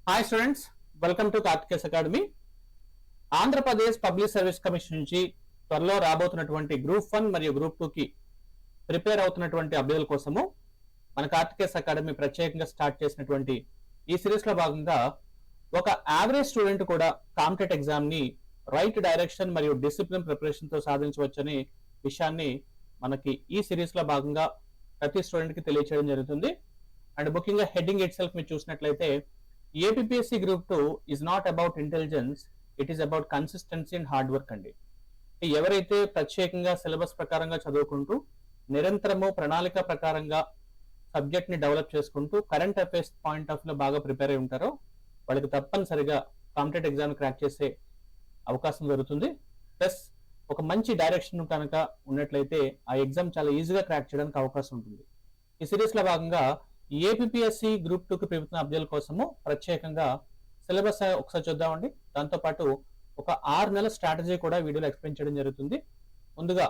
Hi students, welcome to Karthikes academy. Andhra Pradesh public service commission నుంచి త్వరలో రాబోతున్నటువంటి గ్రూప్ 1 మరియు గ్రూప్ 2 కి ప్రిపేర్ అవుతున్నటువంటి అభ్యర్థుల కోసము మన కార్తికేస్ అకాడమీ ప్రత్యేకంగా స్టార్ట్ చేసినటువంటి ఈ సిరీస్ లో భాగంగా ఒక యావరేజ్ స్టూడెంట్ కూడా కాంపిటేటివ్ ఎగ్జామ్ ని రైట్ డైరెక్షన్ మరియు డిసిప్లిన్ ప్రిపరేషన్ తో సాధించవచ్చనే విషయాన్ని మనకి ఈ సిరీస్ లో భాగంగా ప్రతి స్టూడెంట్ కి తెలియజేయడం జరుగుతుంది. అండ్ ముఖ్యంగా హెడ్డింగ్ ఇట్ సెల్ఫ్ మీరు చూసినట్లయితే APSC group 2 is not about intelligence, it is about consistency and hard work అండి. ఎవరైతే ప్రత్యేకంగా సిలబస్ ప్రకారంగా చదువుకుంటూ నిరంతరము ప్రణాళిక ప్రకారంగా సబ్జెక్ట్ ని డెవలప్ చేసుకుంటూ కరెంట్ అఫైర్స్ పాయింట్ ఆఫ్ లో బాగా ప్రిపేర్ అయి ఉంటారో వాళ్ళకి తప్పనిసరిగా కాంపిటేటివ్ ఎగ్జామ్ క్రాక్ చేసే అవకాశం దొరుకుతుంది. ప్లస్ ఒక మంచి డైరెక్షన్ కనుక ఉన్నట్లయితే ఆ ఎగ్జామ్ చాలా ఈజీగా క్రాక్ చేయడానికి అవకాశం ఉంటుంది. ఈ సిరీస్ లో భాగంగా ఏపీఎస్సీ గ్రూప్ 2 కి ప్రభుత్వ అభ్యర్థుల కోసము ప్రత్యేకంగా సిలబస్ ఒకసారి చూద్దామండి. దాంతో పాటు ఒక 6 నెలల స్ట్రాటజీ కూడా వీడియోలో ఎక్స్ప్లెయిన్ చేయడం జరుగుతుంది. ముందుగా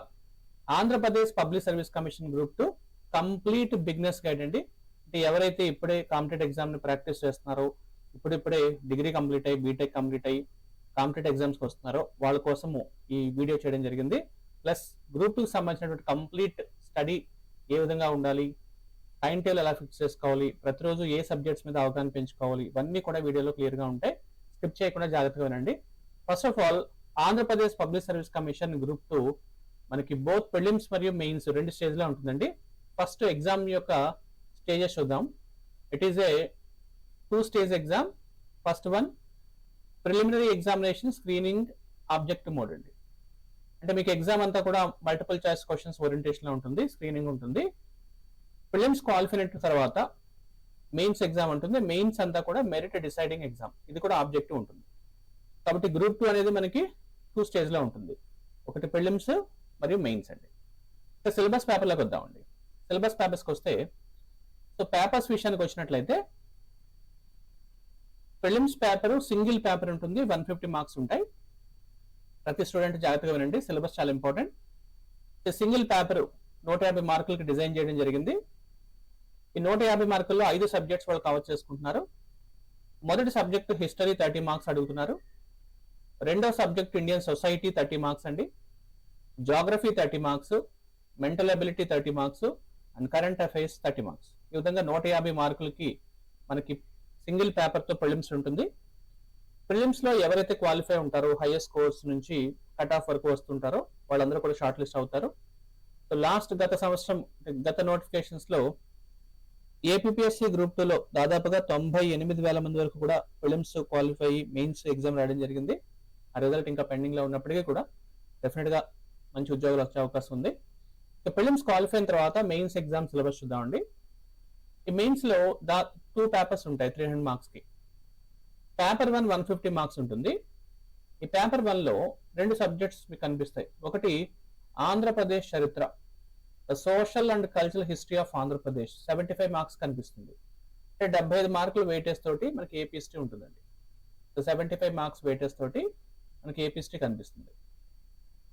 Andhra Pradesh public service commission group 2 complete beginners guide అండి. అంటే ఎవరైతే ఇప్పుడే కాంపిటేటివ్ ఎగ్జామ్ ని ప్రాక్టీస్ చేస్తున్నారో, ఇప్పుడిప్పుడే డిగ్రీ కంప్లీట్ అయ్యి బీటెక్ కంప్లీట్ అయ్యి కాంపిటేటివ్ ఎగ్జామ్స్ కి వస్తున్నారో వాళ్ళ కోసము ఈ వీడియో చేయడం జరిగింది. ప్లస్ గ్రూప్ 2 కి సంబంధించినటువంటి కంప్లీట్ స్టడీ ఏ విధంగా ఉండాలి, టైం టేబుల్ ఎలా ఫిక్స్ చేసుకోవాలి, ప్రతిరోజు ఏ సబ్జెక్ట్స్ మీద అవగాహన పెంచుకోవాలి, ఇవన్నీ కూడా వీడియోలో క్లియర్ గా ఉంటాయి. స్కిప్ చేయకుండా జాగ్రత్తగా వినండి. First of all, Andhra Pradesh public service commission group 2 మనకి బోత్ ప్రిలిమ్స్ మరియు మెయిన్స్ రెండు స్టేజ్ లో ఉంటుందండి. ఫస్ట్ ఎగ్జామ్ యొక్క స్టేజెస్ చూద్దాం. It is a 2 stage exam. First one preliminary examination screening objective mode అండి. అంటే మీకు ఎగ్జామ్ అంతా కూడా మల్టిపుల్ చాయిస్ క్వశ్చన్స్ ఓరియంటేషన్ లో ఉంటుంది, స్క్రీనింగ్ ఉంటుంది. ప్రిలిమ్స్ క్వాలిఫై అయిన తర్వాత మెయిన్స్ ఎగ్జామ్ ఉంటుంది. మెయిన్స్ అంతా కూడా మెరిట్ డిసైడింగ్ ఎగ్జామ్, ఇది కూడా ఆబ్జెక్టివ్ ఉంటుంది. కాబట్టి గ్రూప్ 2 అనేది మనకి 2 స్టేజ్ లో ఉంటుంది. ఒకటి ప్రిలిమ్స్ మరియు మెయిన్స్ అండి. సిలబస్ పేపర్లోకి వద్దామండి. సిలబస్ పేపర్స్కి వస్తే, సో పేపర్స్ విషయానికి వచ్చినట్లయితే ప్రిలిమ్స్ పేపర్ సింగిల్ పేపర్ ఉంటుంది, 150 మార్క్స్ ఉంటాయి. ప్రతి స్టూడెంట్ జాగ్రత్తగా వినండి, సిలబస్ చాలా ఇంపార్టెంట్. సింగిల్ పేపర్ 150 మార్కులకి డిజైన్ చేయడం జరిగింది. ఈ 150 మార్కుల్లో 5 సబ్జెక్ట్స్ వాళ్ళు కవర్ చేసుకుంటున్నారు. మొదటి సబ్జెక్ట్ హిస్టరీ 30 మార్క్స్ అడుగుతున్నారు. రెండో సబ్జెక్ట్ ఇండియన్ సొసైటీ 30 మార్క్స్ అండి. Geography 30 marks, mental ability 30 marks and current affairs 30 marks. ఈ విధంగా 150 మార్కులకి మనకి సింగిల్ పేపర్ తో ప్రిలిమ్స్ ఉంటుంది. ప్రిలిమ్స్ లో ఎవరైతే క్వాలిఫై ఉంటారో, హైయెస్ట్ స్కోర్స్ నుంచి కట్ ఆఫ్ వరకు వస్తుంటారో వాళ్ళందరూ కూడా షార్ట్ లిస్ట్ అవుతారు. సో లాస్ట్ గత సంవత్సరం గత నోటిఫికేషన్స్ లో ఏపీఎస్సీ గ్రూప్ 2 లో దాదాపుగా 98,000 మంది వరకు కూడా ప్రిలిమ్స్ క్వాలిఫై మెయిన్స్ ఎగ్జామ్ రాయడం జరిగింది. ఆ రిజల్ట్ ఇంకా పెండింగ్ లో ఉన్నప్పటికీ కూడా డెఫినెట్ గా మంచి ఉద్యోగాలు వచ్చే అవకాశం ఉంది. ప్రిలిమ్స్ క్వాలిఫై అయిన తర్వాత మెయిన్స్ ఎగ్జామ్ సిలబస్ చూద్దామండి. ఈ మెయిన్స్ లో 2 పేపర్స్ ఉంటాయి 300 మార్క్స్ కి. పేపర్ 1 150 మార్క్స్ ఉంటుంది. ఈ పేపర్ 1 లో 2 సబ్జెక్ట్స్ మీకు కనిపిస్తాయి. ఒకటి ఆంధ్రప్రదేశ్ చరిత్ర, social and cultural history of Andhra Pradesh, 75 marks కనిపిస్తుంది. అంటే 75 మార్కులు వెయిటేజ్ తోటి మనకి ఏపీ హిస్టరీ ఉంటుందండి. సో 75 మార్క్స్ వెయిటేజ్ తోటి మనకి ఏపీ హిస్టరీ కనిపిస్తుంది.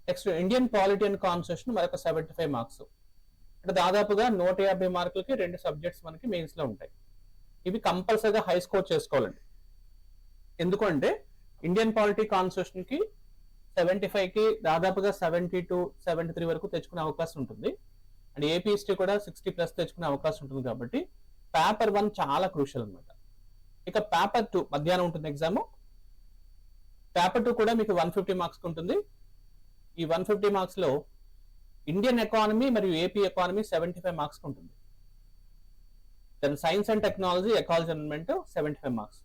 Next Indian polity and constitution మరొక 75 మార్క్స్. అంటే దాదాపుగా 150 మార్కులకి 2 సబ్జెక్ట్స్ మనకి మెయిన్స్ లో ఉంటాయి. ఇవి కంపల్సరీగా హై స్కోర్ చేసుకోవాలండి. ఎందుకంటే ఇండియన్ పాలిటీ కాన్స్టిట్యూషన్ కి 75 కి దాదాపుగా 70 to 73 వరకు తెచ్చుకునే అవకాశం ఉంటుంది. అండ్ ఏపీ హిస్టరీ కూడా 60+ తెచ్చుకునే అవకాశం ఉంటుంది. కాబట్టి పేపర్ 1 చాలా క్రూషియల్ అనమాట. ఇక పేపర్ 2 మధ్యాహ్నం ఉంటుంది ఎగ్జామ్. పేపర్ 2 కూడా మీకు 150 మార్క్స్ ఉంటుంది. ఈ 150 మార్క్స్ లో ఇండియన్ ఎకానమీ మరియు ఏపీ ఎకానమీ 75 మార్క్స్ ఉంటుంది. Then science and technology, ecology environment 75 marks.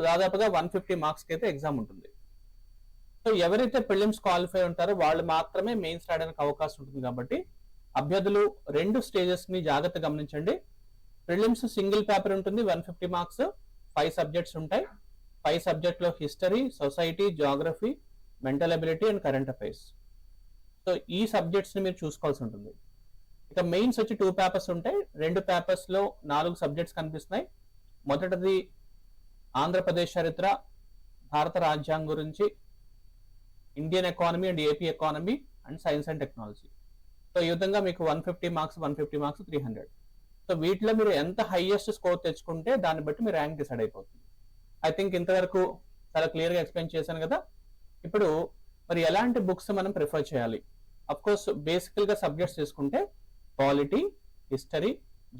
దాదాపుగా 150 మార్క్స్ కి అయితే ఎగ్జామ్ ఉంటుంది. సో ఎవరైతే ప్రిలిమ్స్ క్వాలిఫై ఉంటారో వాళ్ళు మాత్రమే మెయిన్స్ రాయడానికి అవకాశం ఉంటుంది. కాబట్టి అభ్యర్థులు 2 స్టేజెస్ ని జాగ్రత్త గమనించండి. ప్రిలిమ్స్ సింగిల్ పేపర్ ఉంటుంది, 150 మార్క్స్, 5 సబ్జెక్ట్స్ ఉంటాయి. 5 సబ్జెక్ట్ లో history, society, geography, mental ability and current affairs. So ఈ సబ్జెక్ట్స్ ని మీరు చూసుకోవాల్సి ఉంటుంది. ఇక మెయిన్స్ వచ్చి 2 పేపర్స్ ఉంటాయి. 2 పేపర్స్ లో 4 సబ్జెక్ట్స్ కనిపిస్తున్నాయి. మొదటిది ఆంధ్రప్రదేశ్ చరిత్ర, భారత రాజ్యాంగం గురించి, Indian economy and AP economy and science and technology. So ఈ విధంగా మీకు 150 మార్క్స్ 300. సో వీటిలో మీరు ఎంత హైయెస్ట్ స్కోర్ తెచ్చుకుంటే దాన్ని బట్టి మీ ర్యాంక్ డిసైడ్ అయిపోతుంది. ఐ థింక్ ఇంతవరకు చాలా క్లియర్గా ఎక్స్ప్లెయిన్ చేశాను కదా. ఇప్పుడు మరి ఎలాంటి బుక్స్ మనం ప్రిఫర్ చేయాలి? అఫ్ కోర్స్ బేసికల్గా సబ్జెక్ట్స్ తీసుకుంటే polity, history,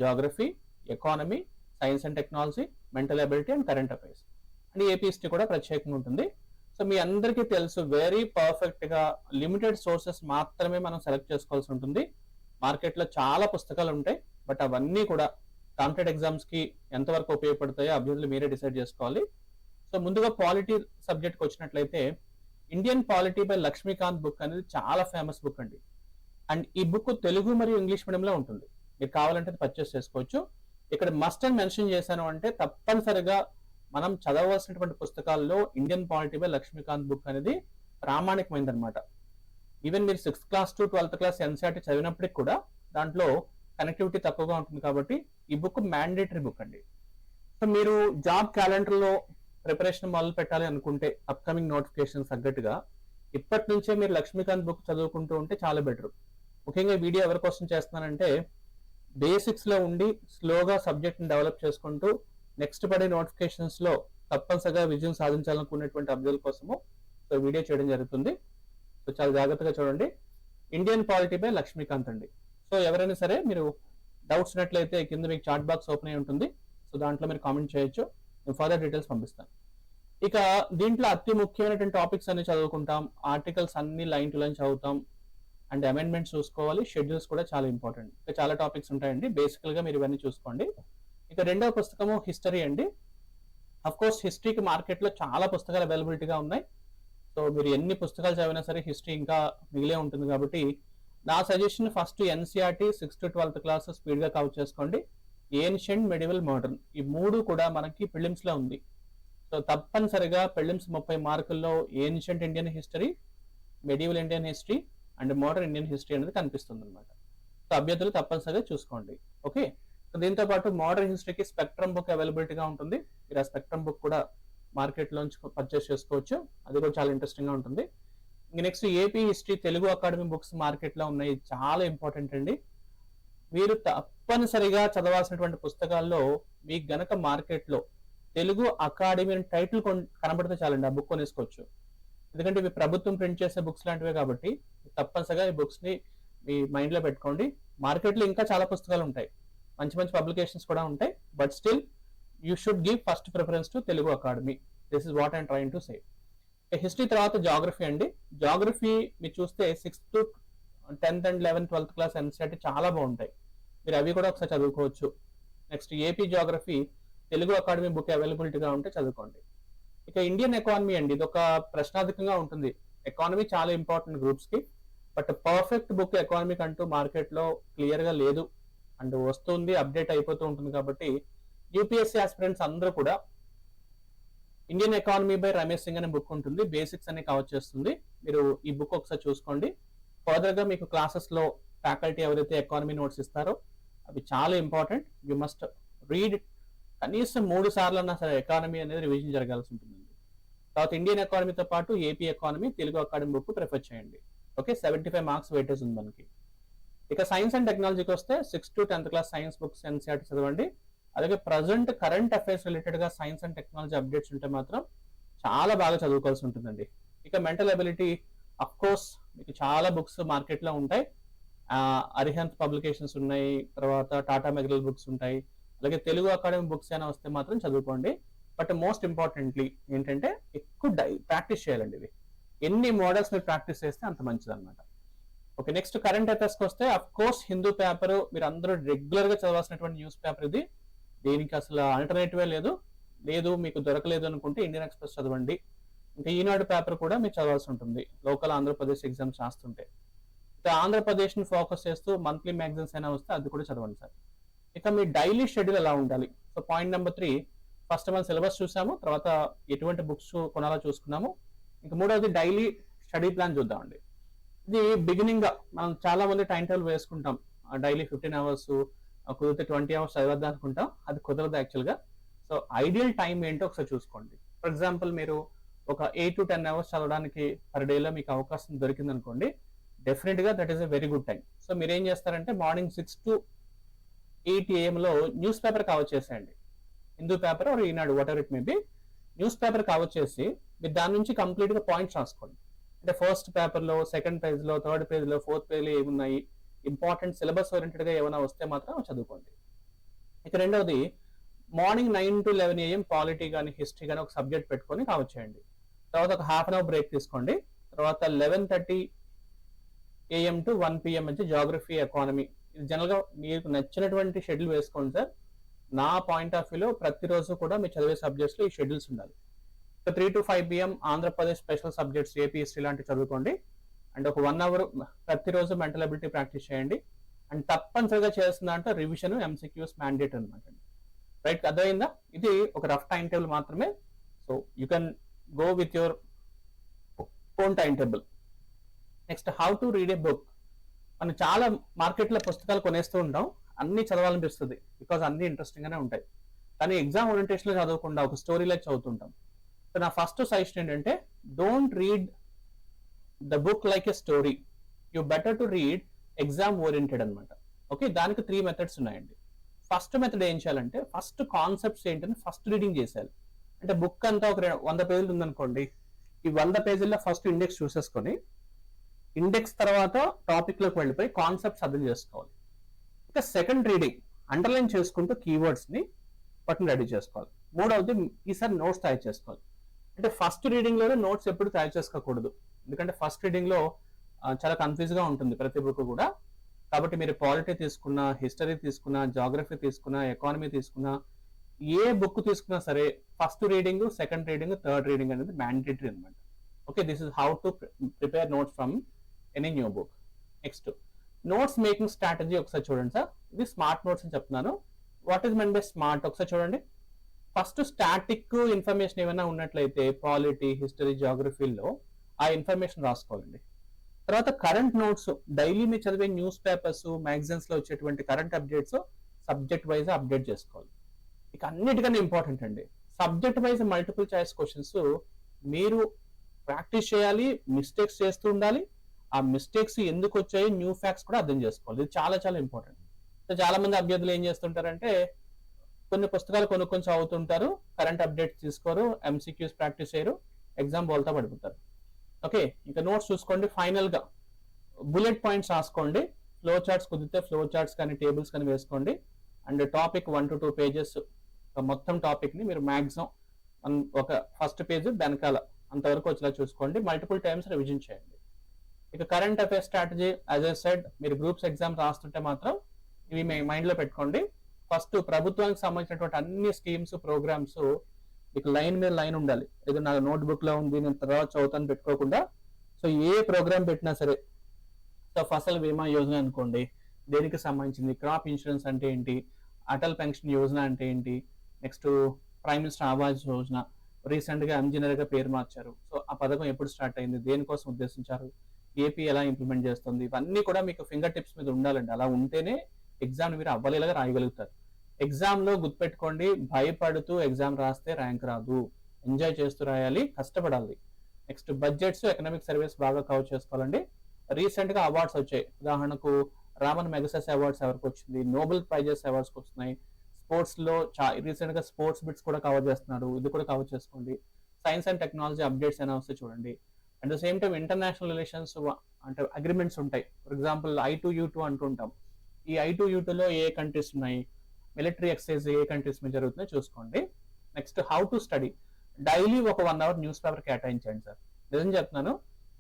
geography, economy, science and technology, mental ability and current affairs and AP history కూడా ప్రత్యేకంగా ఉంటుంది. సో మీ అందరికీ తెలుసు, వెరీ పర్ఫెక్ట్ గా లిమిటెడ్ సోర్సెస్ మాత్రమే మనం సెలెక్ట్ చేసుకోవాల్సి ఉంటుంది. మార్కెట్లో చాలా పుస్తకాలు ఉంటాయి, బట్ అవన్నీ కూడా కాంపిటేటివ్ ఎగ్జామ్స్ కి ఎంతవరకు ఉపయోగపడతాయో అభ్యర్థులు మీరే డిసైడ్ చేసుకోవాలి. సో ముందుగా పాలిటీ సబ్జెక్ట్కి వచ్చినట్లయితే Indian polity by Lakshmikanth book అనేది చాలా ఫేమస్ బుక్ అండి. అండ్ ఈ బుక్ తెలుగు మరియు ఇంగ్లీష్ మీడియంలో ఉంటుంది. మీరు కావాలంటే పర్చేస్ చేసుకోవచ్చు. ఇక్కడ మస్ట్ అండ్ మెన్షన్ చేశాను అంటే తప్పనిసరిగా మనం చదవవలసినటువంటి పుస్తకాల్లో Indian polity by Lakshmikanth book అనేది ప్రామాణికమైంది అనమాట. ఈవెన్ మీరు 6th class to 12th class NCERT చదివినప్పటికి కూడా దాంట్లో కనెక్టివిటీ తక్కువగా ఉంటుంది కాబట్టి ఈ బుక్ మ్యాండేటరీ బుక్ అండి. సో మీరు జాబ్ క్యాలెండర్లో ప్రిపరేషన్ మొదలు పెట్టాలి అనుకుంటే అప్కమింగ్ నోటిఫికేషన్ తగ్గట్టుగా ఇప్పటి నుంచే మీరు లక్ష్మీకాంత్ బుక్ చదువుకుంటూ ఉంటే చాలా బెటర్. ముఖ్యంగా వీడియో ఎవరి కోసం చేస్తున్నానంటే బేసిక్స్ లో ఉండి స్లోగా సబ్జెక్ట్ ని డెవలప్ చేసుకుంటూ నెక్స్ట్ పడే నోటిఫికేషన్స్ లో తప్పనిసరిగా విజయం సాధించాలనుకునేటువంటి అభ్యర్థుల కోసము సో వీడియో చేయడం జరుగుతుంది. సో చాలా జాగ్రత్తగా చూడండి. ఇండియన్ పాలిటీ బై లక్ష్మీకాంత్ అండి. సో ఎవరైనా సరే మీరు డౌట్స్ ఉన్నట్లయితే కింద మీకు చాట్ బాక్స్ ఓపెన్ అయి ఉంటుంది. సో దాంట్లో మీరు కామెంట్ చేయొచ్చు, నేను ఫర్దర్ డీటెయిల్స్ పంపిస్తాను. ఇక దీంట్లో అతి ముఖ్యమైనటువంటి టాపిక్స్ అన్ని చదువుకుంటాం, ఆర్టికల్స్ అన్ని లైన్ టు లైన్ చదువుతాం, అండ్ అమెండ్మెంట్స్ చూసుకోవాలి, షెడ్యూల్స్ కూడా చాలా ఇంపార్టెంట్. ఇక చాలా టాపిక్స్ ఉంటాయండి, బేసికల్ గా మీరు ఇవన్నీ చూసుకోండి. ఇక రెండవ పుస్తకము హిస్టరీ అండి. అఫ్ కోర్స్ హిస్టరీకి మార్కెట్ లో చాలా పుస్తకాలు అవైలబిలిటీగా ఉన్నాయి. సో మీరు ఎన్ని పుస్తకాలు చదివినా సరే హిస్టరీ ఇంకా మిగిలే ఉంటుంది కాబట్టి నా suggestion first NCERT 6th to 12th class speed గా కవర్ చేసుకోండి. ఏన్షియంట్, మెడివల్, మోడర్న్ ఈ మూడు కూడా మనకి ప్రిలిమ్స్ లో ఉంది. సో తప్పనిసరిగా ప్రిలిమ్స్ 30 మార్కుల్లో ancient Indian history, medieval Indian history and modern Indian history అనేది కనిపిస్తుంది అనమాట. సో అభ్యర్థులు తప్పనిసరిగా చూసుకోండి. ఓకే, సో దీంతో పాటు మోడర్న్ హిస్టరీకి స్పెక్ట్రమ్ బుక్ అవైలబిలిటీగా ఉంటుంది. మీరు ఆ స్పెక్ట్రమ్ బుక్ కూడా మార్కెట్ లోంచి పర్చేస్ చేసుకోవచ్చు, అది కూడా చాలా ఇంట్రెస్టింగ్ గా ఉంటుంది. Next AP history Telugu academy books market లో ఉన్నాయి, చాలా ఇంపార్టెంట్ అండి. మీరు తప్పనిసరిగా చదవాల్సినటువంటి పుస్తకాల్లో మీకు గనక మార్కెట్ లో తెలుగు అకాడమీ అని టైటిల్ కనబడితే చాలండి, ఆ బుక్ కొనేసుకోవచ్చు. ఎందుకంటే ఇవి ప్రభుత్వం ప్రింట్ చేసే బుక్స్ లాంటివే కాబట్టి తప్పనిసరిగా ఈ బుక్స్ ని మీ మైండ్ లో పెట్టుకోండి. మార్కెట్ లో ఇంకా చాలా పుస్తకాలు ఉంటాయి, మంచి మంచి పబ్లికేషన్స్ కూడా ఉంటాయి, but still you should give first preference to Telugu academy. This is what I'm trying to say. History తర్వాత జాగ్రఫీ అండి. జాగ్రఫీ మీరు చూస్తే 6th to 10th and 11th 12th class NCERT చాలా బాగుంటాయి, మీరు అవి కూడా ఒకసారి చదువుకోవచ్చు. Next AP geography Telugu academy book అవైలబిలిటీగా ఉంటే చదువుకోండి. ఇక ఇండియన్ ఎకానమీ అండి, ఇది ఒక ప్రశ్నార్థకంగా ఉంటుంది. ఎకానమీ చాలా ఇంపార్టెంట్ గ్రూప్స్ కి, బట్ పర్ఫెక్ట్ బుక్ ఎకానమీకి అంటూ మార్కెట్ లో క్లియర్ గా లేదు, అండ్ వస్తుంది, అప్డేట్ అయిపోతూ ఉంటుంది. కాబట్టి యూపీఎస్సీ ఆస్పిరెంట్స్ అందరూ కూడా Indian economy by Ramesh Singh అనే బుక్ ఉంటుంది, బేసిక్స్ అన్ని కవర్ చేస్తుంది. మీరు ఈ బుక్ ఒకసారి చూసుకోండి. ఫర్దర్ గా మీకు క్లాసెస్ లో ఫ్యాకల్టీ ఎవరైతే ఎకానమీ నోట్స్ ఇస్తారో అవి చాలా ఇంపార్టెంట్. యూ మస్ట్ రీడ్ కనీసం 3 సార్లు అన్నా సరే ఎకానమీ అనేది రివిజన్ జరగాల్సి ఉంటుంది. తర్వాత ఇండియన్ ఎకానమీతో పాటు AP economy Telugu academy book prefer చేయండి. ఓకే, 75 మార్క్స్ వెయిటేజ్ ఉంది మనకి. ఇక సైన్స్ అండ్ టెక్నాలజీకి వస్తే 6th to 10th class science books NCERT చదవండి. అలాగే ప్రజెంట్ కరెంట్ అఫైర్స్ రిలేటెడ్ గా సైన్స్ అండ్ టెక్నాలజీ అప్డేట్స్ ఉంటే మాత్రం చాలా బాగా చదువుకోవాల్సి ఉంటుందండి. ఇక మెంటల్ అబిలిటీ, అఫ్ కోర్స్ మీకు చాలా బుక్స్ మార్కెట్ లో ఉంటాయి. అరిహంత్ పబ్లికేషన్స్ ఉన్నాయి, తర్వాత టాటా మెగ్రల్ బుక్స్ ఉంటాయి, అలాగే తెలుగు అకాడమీ బుక్స్ అయినా వస్తే మాత్రం చదువుకోండి. బట్ మోస్ట్ ఇంపార్టెంట్లీ ఏంటంటే ఎక్కువ ప్రాక్టీస్ చేయాలండి. ఇవి ఎన్ని మోడల్స్ మీరు ప్రాక్టీస్ చేస్తే అంత మంచిది అనమాట. ఓకే, నెక్స్ట్ కరెంట్ అఫైర్స్కి వస్తే అఫ్ కోర్స్ హిందూ పేపర్ మీరు అందరూ రెగ్యులర్ గా చదవాల్సినటువంటి న్యూస్ పేపర్ ఇది, దీనికి అసలు ఆల్టర్నేటివే లేదు. లేదు మీకు దొరకలేదు అనుకుంటే ఇండియన్ ఎక్స్ప్రెస్ చదవండి. ఇంకా ఈనాడు పేపర్ కూడా మీరు చదవాల్సి ఉంటుంది లోకల్ ఆంధ్రప్రదేశ్ ఎగ్జామ్స్ రాస్తుంటే. ఇక ఆంధ్రప్రదేశ్ ని ఫోకస్ చేస్తూ మంత్లీ మ్యాగజైన్స్ అయినా వస్తే అది కూడా చదవండి సార్. ఇక మీ డైలీ షెడ్యూల్ ఎలా ఉండాలి? సో పాయింట్ నెంబర్ 3, ఫస్ట్ మనం సిలబస్ చూసాము, తర్వాత ఎటువంటి బుక్స్ కొనాలో చూసుకున్నాము. ఇంకా మూడవది డైలీ స్టడీ ప్లాన్ చూద్దామండి. ఇది బిగినింగ్ గా మనం చాలా మంది టైం టేబుల్ వేసుకుంటాం, డైలీ 15 hours కుదిరితే 20 hours చదవద్దాం అనుకుంటాం, అది కుదరదు యాక్చువల్గా. సో ఐడియల్ టైం ఏంటో ఒకసారి చూసుకోండి. ఫర్ ఎగ్జాంపుల్ మీరు ఒక 8 to 10 hours చదవడానికి పర్ డేలో మీకు అవకాశం దొరికింది అనుకోండి, డెఫినెట్ గా that is a very good time. So మీరు ఏం చేస్తారంటే మార్నింగ్ 6 to 8 AM లో న్యూస్ పేపర్ కవర్ చేసేయండి, Hindu paper or Eenadu whatever it may be. News paper కావచ్చేసి మీరు దాని నుంచి కంప్లీట్ గా పాయింట్స్ రాసుకోండి. అంటే ఫస్ట్ పేపర్ లో, సెకండ్ పేజ్ లో, థర్డ్ పేజ్ లో, ఫోర్త్ పేజ్ లో ఏమున్నాయి, ఇంపార్టెంట్ సిలబస్ ఓరియంటెడ్ గా ఏమైనా వస్తే మాత్రం చదువుకోండి. ఇక రెండవది, మార్నింగ్ 9 to 11 AM పాలిటీ కానీ హిస్టరీ కానీ ఒక సబ్జెక్ట్ పెట్టుకొని కావచ్చేయండి. తర్వాత ఒక హాఫ్ అన్ అవర్ బ్రేక్ తీసుకోండి. తర్వాత 11:30 AM to 1 PM మధ్య జాగ్రఫీ, ఎకానమీ. ఇది జనరల్ గా మీకు నచ్చినటువంటి షెడ్యూల్ వేసుకోండి సార్. నా పాయింట్ ఆఫ్ వ్యూలో ప్రతిరోజు కూడా మీరు చదివే సబ్జెక్ట్స్ లో ఈ షెడ్యూల్స్ ఉండాలి. 3 to 5 PM Andhra Pradesh special subjects, AP history లాంటివి చదువుకోండి. అండ్ ఒక 1 hour ప్రతిరోజు మెంటల్ అబిలిటీ ప్రాక్టీస్ చేయండి. అండ్ తప్పనిసరిగా చేసిన దాంట్లో రివిజన్, ఎంసీక్యూస్ మ్యాండేట్ అనమాట. రైట్, అర్థమైందా? ఇది ఒక రఫ్ టైం టేబుల్ మాత్రమే. So you can go with your own time table. Next, how to read A book. మనం చాలా మార్కెట్లో పుస్తకాలు కొనేస్తూ ఉంటాం, అన్ని చదవాలనిపిస్తుంది బికాజ్ అన్ని ఇంట్రెస్టింగ్ గానే ఉంటాయి. కానీ ఎగ్జామ్ ఓరియంటేషన్ లో చదవకుండా ఒక స్టోరీ లైక్ చదువుతుంటాం. సో నా ఫస్ట్ సజెషన్ ఏంటంటే, don't read the book like a story, you better to read exam oriented అనమాట. ఓకే, దానికి 3 మెథడ్స్ ఉన్నాయండి. ఫస్ట్ మెథడ్ ఏం చేయాలంటే, ఫస్ట్ కాన్సెప్ట్స్ ఏంటని ఫస్ట్ రీడింగ్ చేసేయాలి. అంటే బుక్ అంతా ఒక 100 పేజీలు ఉందనుకోండి, ఈ 100 పేజీల్లో ఫస్ట్ ఇండెక్స్ చూసేసుకొని, ఇండెక్స్ తర్వాత టాపిక్ లోకి వెళ్ళిపోయి కాన్సెప్ట్స్ అర్థం చేసుకోవాలి. ఇక సెకండ్ రీడింగ్ అండర్లైన్ చేసుకుంటూ కీవర్డ్స్ ని పట్టును రెడీ చేసుకోవాలి. మూడవది, ఈసారి నోట్స్ తయారు చేసుకోవాలి. అంటే ఫస్ట్ రీడింగ్ లోనే నోట్స్ ఎప్పుడు తయారు చేసుకోకూడదు, ఎందుకంటే ఫస్ట్ రీడింగ్ లో చాలా కన్ఫ్యూజ్ గా ఉంటుంది ప్రతి బుక్ కూడా. కాబట్టి మీరు పాలిటీ తీసుకున్నా, హిస్టరీ తీసుకున్నా, జాగ్రఫీ తీసుకున్నా, ఎకానమీ తీసుకున్నా, ఏ బుక్ తీసుకున్నా సరే first reading, second reading, third reading అనేది మ్యాండేటరీ అనమాట. Okay, this is how to prepare notes from any new book. Next, notes making strategy ఒకసారి చూడండి సార్. ఇది స్మార్ట్ నోట్స్ అని చెప్తున్నాను. What is men by smart ఒకసారి చూడండి. ఫస్ట్ స్టాటిక్ ఇన్ఫర్మేషన్ ఏమైనా ఉన్నట్లయితే పాలిటీ, హిస్టరీ, జాగ్రఫీలో ఆ ఇన్ఫర్మేషన్ రాసుకోవాలండి. తర్వాత కరెంట్ నోట్స్, డైలీ మీరు చదివే న్యూస్ పేపర్స్, మ్యాగజైన్స్ లో వచ్చేటువంటి current updates subject wise update చేసుకోవాలి. ఇక అన్నిటికన్నా ఇంపార్టెంట్ అండి, subject wise multiple choice questions మీరు ప్రాక్టీస్ చేయాలి, మిస్టేక్స్ చేస్తూ ఉండాలి. ఆ మిస్టేక్స్ ఎందుకు వచ్చాయి, న్యూ ఫ్యాక్ట్స్ కూడా అర్థం చేసుకోవాలి. ఇది చాలా చాలా ఇంపార్టెంట్. సో చాలా మంది అభ్యర్థులు ఏం చేస్తుంటారంటే, కొన్ని పుస్తకాలు కొనుక్కొని చదువుతుంటారు, కరెంట్ అప్డేట్స్ తీసుకోరు, ఎంసీక్యూస్ ప్రాక్టీస్ చేయరు, ఎగ్జామ్ బోల్తా పడిపోతారు. ఓకే, ఇంకా నోట్స్ చూసుకోండి. ఫైనల్ గా బుల్లెట్ పాయింట్స్ రాసుకోండి. ఫ్లో చార్ట్స్ కుదిరితే ఫ్లో చార్ట్స్ కానీ టేబుల్స్ కానీ వేసుకోండి. అండ్ టాపిక్ 1 to 2 pages మొత్తం టాపిక్ ని మీరు మాక్సిమం ఒక ఫస్ట్ పేజ్ వెనకాల అంతవరకు వచ్చేలా చూసుకోండి. మల్టిపుల్ టైమ్స్ రివిజన్ చేయండి. ఇక current affairs strategy, as I said, మీరు గ్రూప్స్ ఎగ్జామ్ రాస్తుంటే మాత్రం ఇవి మీ మైండ్ లో పెట్టుకోండి. ఫస్ట్ ప్రభుత్వానికి సంబంధించినటువంటి అన్ని స్కీమ్స్, ప్రోగ్రామ్స్ మీకు లైన్ మీద లైన్ ఉండాలి. ఏదో నా నోట్ బుక్ లో ఉంది, నేను తర్వాత చదువుతాను పెట్టుకోకుండా. సో ఏ ప్రోగ్రామ్ పెట్టినా సరే, సో ఫసల్ బీమా యోజన అనుకోండి, దేనికి సంబంధించింది, క్రాప్ ఇన్సూరెన్స్ అంటే ఏంటి, అటల్ పెన్షన్ యోజన అంటే ఏంటి, next prime minister Awas Yojana, recent గా ఎంజనీర్ గా పేరు మార్చారు. సో ఆ పథకం ఎప్పుడు స్టార్ట్ అయింది, దేనికోసం ఉద్దేశించారు, ఏపీ ఎలా ఇంప్లిమెంట్ చేస్తుంది, ఇవన్నీ కూడా మీకు ఫింగర్ టిప్స్ మీద ఉండాలండి. అలా ఉంటేనే ఎగ్జామ్ మీరు అవ్వలేలాగా రాయగలుగుతారు. ఎగ్జామ్ లో గుర్తుపెట్టుకోండి, భయపడుతూ ఎగ్జామ్ రాస్తే ర్యాంక్ రాదు. ఎంజాయ్ చేస్తూ రాయాలి, కష్టపడాలి. నెక్స్ట్, బడ్జెట్స్, ఎకనామిక్ సర్వీస్ బాగా కవర్ చేసుకోవాలండి. రీసెంట్ గా అవార్డ్స్ వచ్చాయి. ఉదాహరణకు రామన్ మెగసెస్ అవార్డ్స్ ఎవరికి వచ్చింది, నోబెల్ ప్రైజెస్ అవార్డ్స్ వస్తున్నాయి. స్పోర్ట్స్ లో రీసెంట్ గా స్పోర్ట్స్ బిట్స్ కూడా కవర్ చేస్తున్నారు, ఇది కూడా కవర్ చేసుకోండి. సైన్స్ అండ్ టెక్నాలజీ అప్డేట్స్ అయినా వస్తే చూడండి. At the same time international relations అంటే అగ్రిమెంట్స్ ఉంటాయి. ఫర్ ఎగ్జాంపుల్ I2U2 అంటుంటాం. ఈ I2U2లో ఏ కంట్రీస్ ఉన్నాయి, మిలిటరీ ఎక్సైజ్ ఏ కంట్రీస్ మీద జరుగుతుందో చూసుకోండి. Next, how to study. Daily ఒక 1 hour న్యూస్ పేపర్ కేటాయించండి సార్. నిజం చెప్తున్నాను,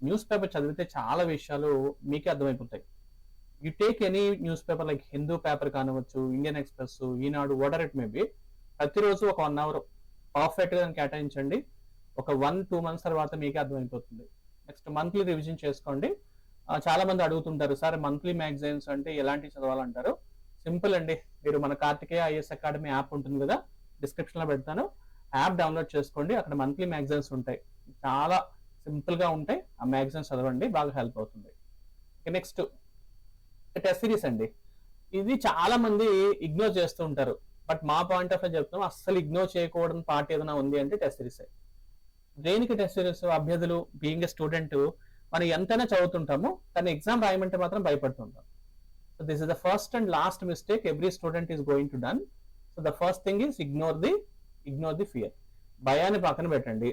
న్యూస్ పేపర్ చదివితే చాలా విషయాలు మీకే అర్థమైపోతాయి. You take any news paper like Hindu paper కానివచ్చు, Indian express, Eenadu, whatever it may be, ప్రతిరోజు ఒక 1 hour పర్ఫెక్ట్ గా కేటాయించండి. ఒక 1-2 months తర్వాత మీకే అర్థమైపోతుంది. నెక్స్ట్, మంత్లీ రివిజన్ చేసుకోండి. చాలా మంది అడుగుతుంటారు, సార్ మంత్లీ మ్యాగజైన్స్ అంటే ఎలాంటివి చదవాలంటారు. సింపుల్ అండి, మీరు మన కార్తికేయ ఐఎస్ అకాడమీ యాప్ ఉంటుంది కదా, డిస్క్రిప్షన్ లో పెడతాను, యాప్ డౌన్లోడ్ చేసుకోండి. అక్కడ మంత్లీ మ్యాగజైన్స్ ఉంటాయి, చాలా సింపుల్ గా ఉంటాయి. ఆ మ్యాగజైన్స్ చదవండి, బాగా హెల్ప్ అవుతుంది. నెక్స్ట్, టెస్ట్ సిరీస్ అండి. ఇది చాలా మంది ఇగ్నోర్ చేస్తూ ఉంటారు, బట్ మా పాయింట్ ఆఫ్ వ్యూ చెప్తాం, అస్సలు ఇగ్నోర్ చేయకూడని పార్ట్ ఏదైనా ఉంది అంటే టెస్ట్ సిరీస్. దేనికి టెస్ట్ సిరీస్? అభ్యర్థులు బీయింగ్ ఏ స్టూడెంట్ మనం ఎంతైనా చదువుతుంటాము, కానీ ఎగ్జామ్ రాయమంటే మాత్రం భయపడుతుంటాం. So this is the first and last mistake every student is going to done. So the first thing is ignore the fear. భయాన్ని పక్కన పెట్టండి,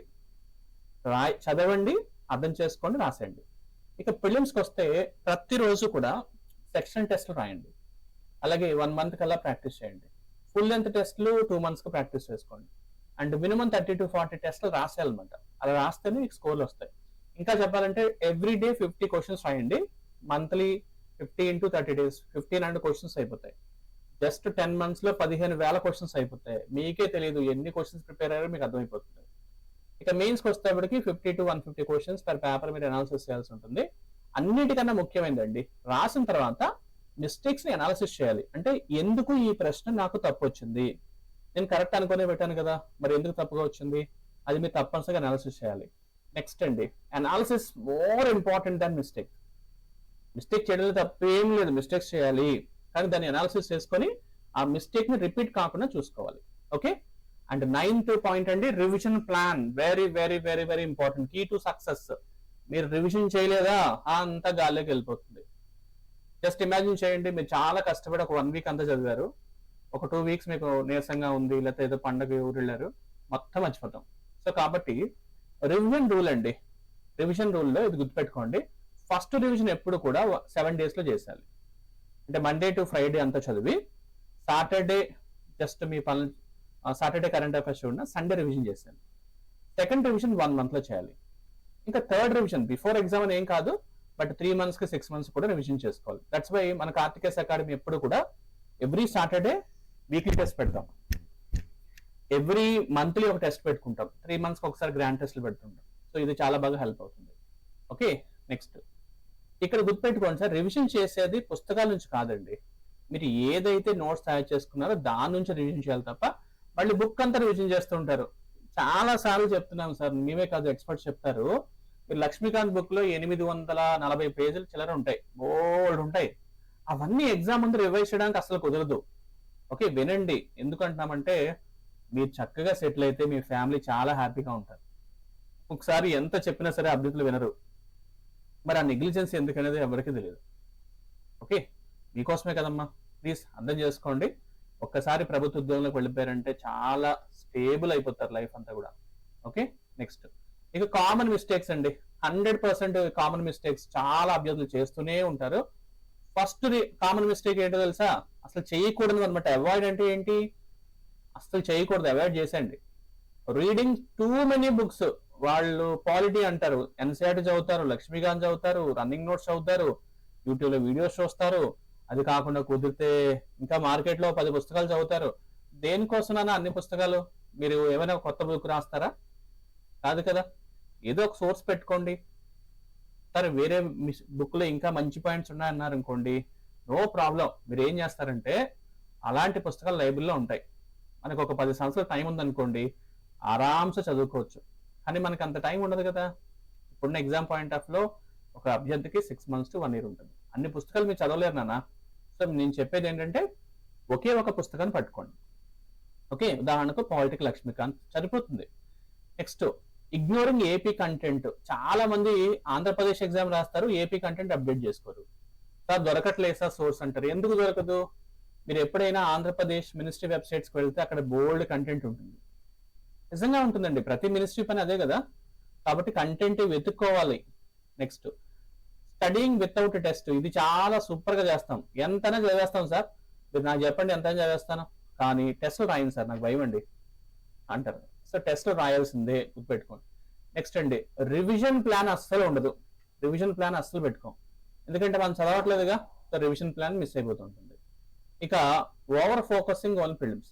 చదవండి, అర్థం చేసుకోండి, రాసేయండి. ఇక ప్రిలిమ్స్కి వస్తే ప్రతిరోజు కూడా సెక్షన్ టెస్ట్లు రాయండి. అలాగే 1 మంత్ కల్లా ప్రాక్టీస్ చేయండి. ఫుల్ లెంత్ టెస్ట్లు 2 మంత్స్కి ప్రాక్టీస్ చేసుకోండి. అండ్ మినిమం 30 to 40 టెస్ట్లు రాసేయాలన్నమాట. అలా రాస్తేనే మీకు స్కోర్లు వస్తాయి. ఇంకా చెప్పాలంటే ఎవ్రీ డే 50 క్వశ్చన్స్ రాయండి. మంత్లీ 50 into 30 days 1500 క్వశ్చన్స్ అయిపోతాయి. జస్ట్ 10 months లో 15,000 క్వశ్చన్స్ అయిపోతాయి. మీకే తెలియదు ఎన్ని క్వశ్చన్స్ ప్రిపేర్ అయ్యారో మీకు అర్థమైపోతుంది. ఇక మెయిన్స్కి వచ్చేటప్పటికి 50 to 150 క్వశ్చన్స్ పర్ పేపర్ మీరు అనాలిసిస్ చేయాల్సి ఉంటుంది. అన్నిటికన్నా ముఖ్యమైనదండి, రాసిన తర్వాత మిస్టేక్స్ ని అనాలిసిస్ చేయాలి. అంటే ఎందుకు ఈ ప్రశ్న నాకు తప్పు వచ్చింది, నేను కరెక్ట్ అనుకునే పెట్టాను కదా, మరి ఎందుకు తప్పుగా వచ్చింది, అది మీరు తప్పనిసరిగా అనాలిసిస్ చేయాలి. నెక్స్ట్ అండి, analysis more important than mistake. Mistake చేయడంలో తప్పేం లేదు, మిస్టేక్స్ చేయాలి, కానీ దాన్ని అనాలిసిస్ చేసుకొని ఆ మిస్టేక్ ని రిపీట్ కాకుండా చూసుకోవాలి. ఓకే. అండ్ 9th పాయింట్ అండి, revision plan. Very very very very important, key to success. మీరు రివిజన్ చేయలేదా అంతా గాల్లోకి వెళ్ళిపోతుంది. జస్ట్ ఇమాజిన్ చేయండి, మీరు చాలా కష్టపడి ఒక 1 week అంతా చదివారు, ఒక 2 weeks మీకు నీరసంగా ఉంది, లేకపోతే ఏదో పండగ ఊరు వెళ్ళారు, మొత్తం మర్చిపోతాం. సో కాబట్టి రివిజన్ రూల్ అండి, రివిజన్ రూల్లో ఇది గుర్తుపెట్టుకోండి. ఫస్ట్ రివిజన్ ఎప్పుడు కూడా 7 days లో చేయాలి. అంటే మండే టు ఫ్రైడే అంతా చదివి సాటర్డే జస్ట్ మీ పనులు, సాటర్డే కరెంట్ అఫైర్స్ చూడండి, సండే రివిజన్ చేశాను. సెకండ్ రివిజన్ 1 month లో చేయాలి. ఇంకా థర్డ్ రివిజన్ బిఫోర్ ఎగ్జామ్ అని ఏం కాదు, బట్ 3 months కి 6 months కూడా రివిజన్ చేసుకోవాలి. దట్స్ వై మన కార్తికేస్ అకాడమీ ఎప్పుడు కూడా ఎవ్రీ సాటర్డే వీక్లీ టెస్ట్ పెడతాం, ఎవ్రీ మంత్లీ ఒక టెస్ట్ పెట్టుకుంటాం, 3 months కి ఒకసారి గ్రాండ్ టెస్ట్లు పెడుతుంటాం. సో ఇది చాలా బాగా హెల్ప్ అవుతుంది. ఓకే. నెక్స్ట్ ఇక్కడ గుర్తుపెట్టుకోండి సార్, రివిజన్ చేసేది పుస్తకాల నుంచి కాదండి, మీరు ఏదైతే నోట్స్ తయారు చేసుకున్నారో దాని నుంచి రివిజన్ చేయాలి తప్ప మళ్ళీ బుక్ అంతా రివిజన్ చేస్తుంటారు. చాలా సార్లు చెప్తున్నాం సార్, మేమే కాదు ఎక్స్పర్ట్స్ చెప్తారు, మీరు లక్ష్మీకాంత్ బుక్ లో 840 పేజీలు చిల్లర ఉంటాయి, బోల్డ్ ఉంటాయి. అవన్నీ ఎగ్జామ్ ముందు రివైజ్ చేయడానికి అసలు కుదరదు. ఓకే, వినండి. ఎందుకంటున్నామంటే మీరు చక్కగా సెటిల్ అయితే మీ ఫ్యామిలీ చాలా హ్యాపీగా ఉంటారు. ఒకసారి ఎంత చెప్పినా సరే అభ్యర్థులు వినరు, మరి ఆ నెగ్లిజెన్స్ ఎందుకనేది ఎవరికి తెలియదు. ఓకే, మీకోసమే కదమ్మా, ప్లీజ్ అర్థం చేసుకోండి. ఒక్కసారి ప్రభుత్వ ఉద్యోగంలోకి వెళ్ళిపోయారంటే చాలా స్టేబుల్ అయిపోతారు లైఫ్ అంతా కూడా. ఓకే. నెక్స్ట్ ఇక కామన్ మిస్టేక్స్ అండి, 100% కామన్ మిస్టేక్స్ చాలా అభ్యర్థులు చేస్తూనే ఉంటారు. ఫస్ట్ కామన్ మిస్టేక్ ఏంటో తెలుసా, అసలు చేయకూడదు అనమాట. అవాయిడ్ అంటే ఏంటి, అసలు చేయకూడదు, అవాయిడ్ చేసేయండి. Reading too many books. వాళ్ళు పాలిటీ అంటారు, ఎన్సీఆర్టీ చదువుతారు, లక్ష్మీకాంత్ చదువుతారు, రన్నింగ్ నోట్స్ చదువుతారు, యూట్యూబ్ లో వీడియోస్ చూస్తారు, అది కాకుండా కుదిరితే ఇంకా మార్కెట్ లో 10 పుస్తకాలు చదువుతారు. దేనికోసమైనా అన్ని పుస్తకాలు? మీరు ఏమైనా కొత్త బుక్ రాస్తారా? కాదు కదా. ఏదో ఒక సోర్స్ పెట్టుకోండి. సరే, వేరే బుక్ లో ఇంకా మంచి పాయింట్స్ ఉన్నాయన్నారు అనుకోండి, నో ప్రాబ్లం. మీరు ఏం చేస్తారంటే అలాంటి పుస్తకాలు లైబ్రరీలో ఉంటాయి, మనకు ఒక 10 సంవత్సరాల టైం ఉందనుకోండి, ఆరామ్సే చదువుకోవచ్చు. కానీ మనకు అంత టైం ఉండదు కదా. ఇప్పుడున్న ఎగ్జామ్ పాయింట్ ఆఫ్ లో ఒక అభ్యర్థికి 6 months to 1 year ఉంటుంది. అన్ని పుస్తకాలు మీరు చదవలేరు నాన్న. సో నేను చెప్పేది ఏంటంటే ఒకే ఒక పుస్తకాన్ని పట్టుకోండి. ఓకే, ఉదాహరణకు పాలిటికల్ లక్ష్మీకాంత్ సరిపోతుంది. Next ignoring AP content. చాలా మంది ఆంధ్రప్రదేశ్ ఎగ్జామ్ రాస్తారు, ఏపీ కంటెంట్ అప్డేట్ చేసుకోరు. సార్ దొరకట్లేదు సార్ సోర్స్ అంటారు. ఎందుకు దొరకదు? మీరు ఎప్పుడైనా ఆంధ్రప్రదేశ్ మినిస్ట్రీ వెబ్సైట్స్కి వెళ్తే అక్కడ బోల్డ్ కంటెంట్ ఉంటుంది. నిజంగా ఉంటుందండి, ప్రతి మినిస్ట్రీ పని అదే కదా. కాబట్టి కంటెంట్ వెతుక్కోవాలి. Next studying without test. ఇది చాలా సూపర్ గా చేస్తాం, ఎంతైనా చదివేస్తాం సార్. మీరు నాకు చెప్పండి ఎంతైనా చదివేస్తాను, కానీ టెస్ట్లు రాయండి సార్, నాకు భయం అండి అంటారు. సో టెస్ట్లు రాయాల్సిందే, గుర్తుపెట్టుకోండి. నెక్స్ట్ అండి, రివిజన్ ప్లాన్ అస్సలు ఉండదు. రివిజన్ ప్లాన్ అస్సలు పెట్టుకోం, ఎందుకంటే మనం చదవట్లేదుగా. సో రివిజన్ ప్లాన్ మిస్ అయిపోతుంటుంది. ఇక over focusing on prelims.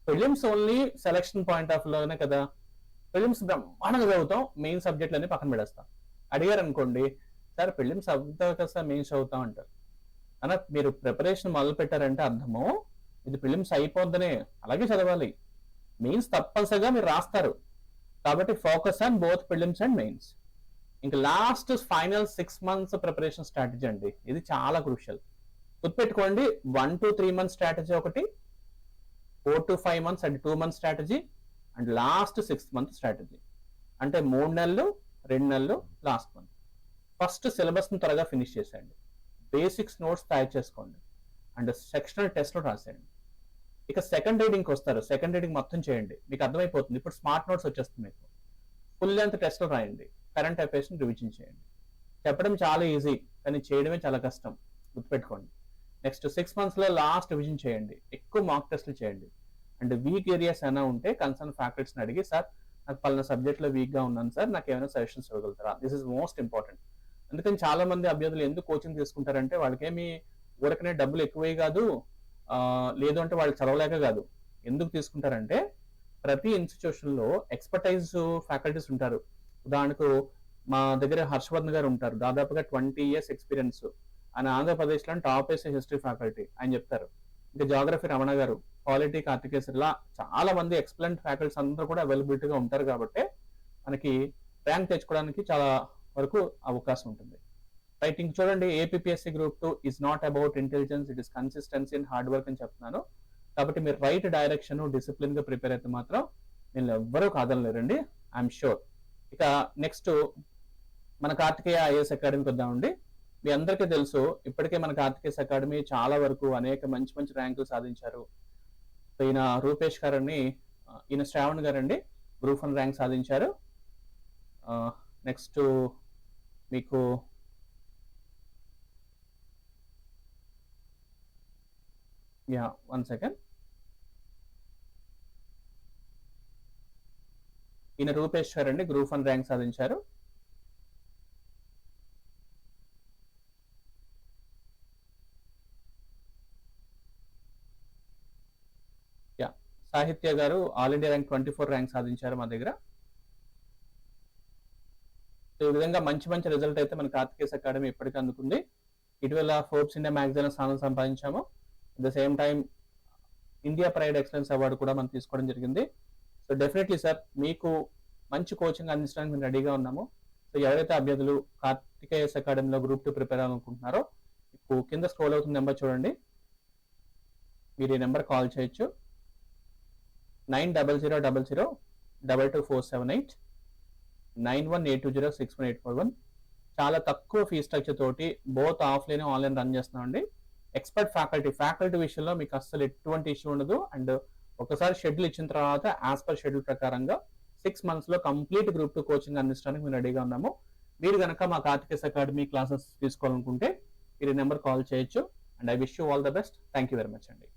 Prelims only selection point of లోనే కదా. ప్రిలిమ్స్ బ్రహ్మాండంగా చదువుతాం, మెయిన్ సబ్జెక్టులన్నీ పక్కన పెడేస్తాం. అడిగారు అనుకోండి, సార్ ప్రిలిమ్స్ అవుతావు కదా సార్, మెయిన్స్ చదువుతాం అంటారు. అన్న మీరు ప్రిపరేషన్ మొదలు పెట్టారంటే అర్థము ఇది ప్రిలిమ్స్ అయిపోద్దనే. అలాగే చదవాలి, మెయిన్స్ తప్పనిసరిగా మీరు రాస్తారు. కాబట్టి focus on both prelims and mains. ఇంకా last final 6 months preparation strategy అండి, ఇది చాలా క్రూషియల్. గుర్తుపెట్టుకోండి, 1 to 3 months స్ట్రాటజీ ఒకటి, 4 to 5 months and 2 months strategy, and last 6th month strategy. అంటే 3 నెలలు, 2 నెలలు, లాస్ట్ మంత్. ఫస్ట్ సిలబస్ ని త్వరగా ఫినిష్ చేసేయండి, బేసిక్స్ నోట్స్ తయారు చేసుకోండి, అండ్ సెక్షనల్ టెస్ట్లు రాసేయండి. ఇక సెకండ్ రీడింగ్కి వస్తారు. సెకండ్ రీడింగ్ మొత్తం చేయండి, మీకు అర్థమైపోతుంది. ఇప్పుడు స్మార్ట్ నోట్స్ వచ్చేస్తుంది మీకు. ఫుల్ లెంత్ టెస్ట్లు రాయండి, కరెంట్ అఫైర్స్ని రివిజన్ చేయండి. చెప్పడం చాలా ఈజీ, కానీ చేయడమే చాలా కష్టం, గుర్తుపెట్టుకోండి. నెక్స్ట్ 6 monthsలో లాస్ట్ రివిజన్ చేయండి, ఎక్కువ మాక్ టెస్ట్లు చేయండి. అండ్ వీక్ ఏరియాస్ ఏమైనా ఉంటే కన్సర్న్ ఫ్యాకల్టీస్ని అడిగి, సార్ నాకు పలానా సబ్జెక్ట్లో వీక్గా ఉన్నాను సార్, నాకు ఏమైనా సజెషన్స్ ఇవ్వగలుగుతారా? This is most important. అందుకని చాలా మంది అభ్యర్థులు ఎందుకు కోచింగ్ తీసుకుంటారంటే, వాళ్ళకేమి ఊరకనే డబ్బులు ఎక్కువే కాదు, లేదు అంటే వాళ్ళు చదవలేక కాదు. ఎందుకు తీసుకుంటారంటే, ప్రతి ఇన్స్టిట్యూషన్లో ఎక్స్పర్టైజ్ ఫ్యాకల్టీస్ ఉంటారు. ఉదాహరణకు మా దగ్గర హర్షవర్ధన్ గారు ఉంటారు, దాదాపుగా 20 years ఎక్స్పీరియన్స్. ఆయన ఆంధ్రప్రదేశ్లో టాప్ వేసే హిస్టరీ ఫ్యాకల్టీ, ఆయన చెప్తారు. ఇంకా జాగ్రఫీ రమణ గారు, పాలిటీ కార్తికేశ్వర్లా చాలా మంది ఎక్సలెంట్ ఫ్యాకల్టీస్ అందరూ కూడా అవైలబిలిటీగా ఉంటారు. కాబట్టి మనకి ర్యాంక్ తెచ్చుకోవడానికి చాలా వరకు అవకాశం ఉంటుంది. రైటింగ్ చూడండి, APSC Group 2 is not about intelligence, it is consistency and hard work అని చెప్తున్నాను. కాబట్టి మీరు రైట్ డైరెక్షన్, డిసిప్లిన్ గా ప్రిపేర్ అయితే మాత్రం నేను ఎవ్వరూ కాదనలేరండి, ఐఎమ్ షూర్. ఇక నెక్స్ట్ మన కార్తికేయ ఐఏఎస్ అకాడమీకి వద్దామండి. మీ అందరికీ తెలుసు, ఇప్పటికే మన కార్తికేయ అకాడమీ చాలా వరకు అనేక మంచి మంచి ర్యాంకులు సాధించారు. సో ఈయన రూపేష్ గారని, ఈయన శ్రావణ్ గారండి, Group 1 ర్యాంక్ సాధించారు. నెక్స్ట్ మీకు వన్ సెకండ్, ఈయన రూపేష్ గారు అండి, Group 1 ర్యాంక్ సాధించారు. సాహిత్య గారు ఆల్ ఇండియా ర్యాంక్ 24 ర్యాంక్ సాధించారు మా దగ్గర. ఈ విధంగా మంచి మంచి రిజల్ట్ అయితే మన కార్తికేయ అకాడమీ ఇప్పటికీ అందుకుంది. ఇటీవల ఫోర్బ్స్ ఇండియా మ్యాగజైన్ స్థానం సంపాదించాము. At the same time India pride excellence award కూడా మనం తీసుకోవడం జరిగింది. సో డెఫినెట్లీ సార్, మీకు మంచి కోచింగ్ అందించడానికి మేము రెడీగా ఉన్నాము. సో ఎవరైతే అభ్యర్థులు కార్తికేయ అకాడమీలో Group 2 ప్రిపేర్ అవ్వాలనుకుంటున్నారో, మీకు కింద స్క్రోల్ అవుతున్న నెంబర్ చూడండి, మీరు ఈ నెంబర్ కాల్ చేయొచ్చు. 9000222478, 9182061841. చాలా తక్కువ ఫీ స్ట్రక్చర్ తోటి బోత్ ఆఫ్లైన్ ఆన్లైన్ రన్ చేస్తున్నామండి. ఎక్స్పర్ట్ ఫ్యాకల్టీ విషయంలో మీకు అస్సలు ఎటువంటి ఇష్యూ ఉండదు. అండ్ ఒకసారి షెడ్యూల్ ఇచ్చిన తర్వాత యాజ్ పర్ షెడ్యూల్ ప్రకారంగా 6 monthsలో కంప్లీట్ Group 2 కోచింగ్ అందించడానికి మేము రెడీగా ఉన్నాము. మీరు కనుక మా కార్తికేయ అకాడమీ క్లాసెస్ తీసుకోవాలనుకుంటే మీరు ఈ నెంబర్ కాల్ చేయొచ్చు. And I wish you all the best. Thank you very much అండి.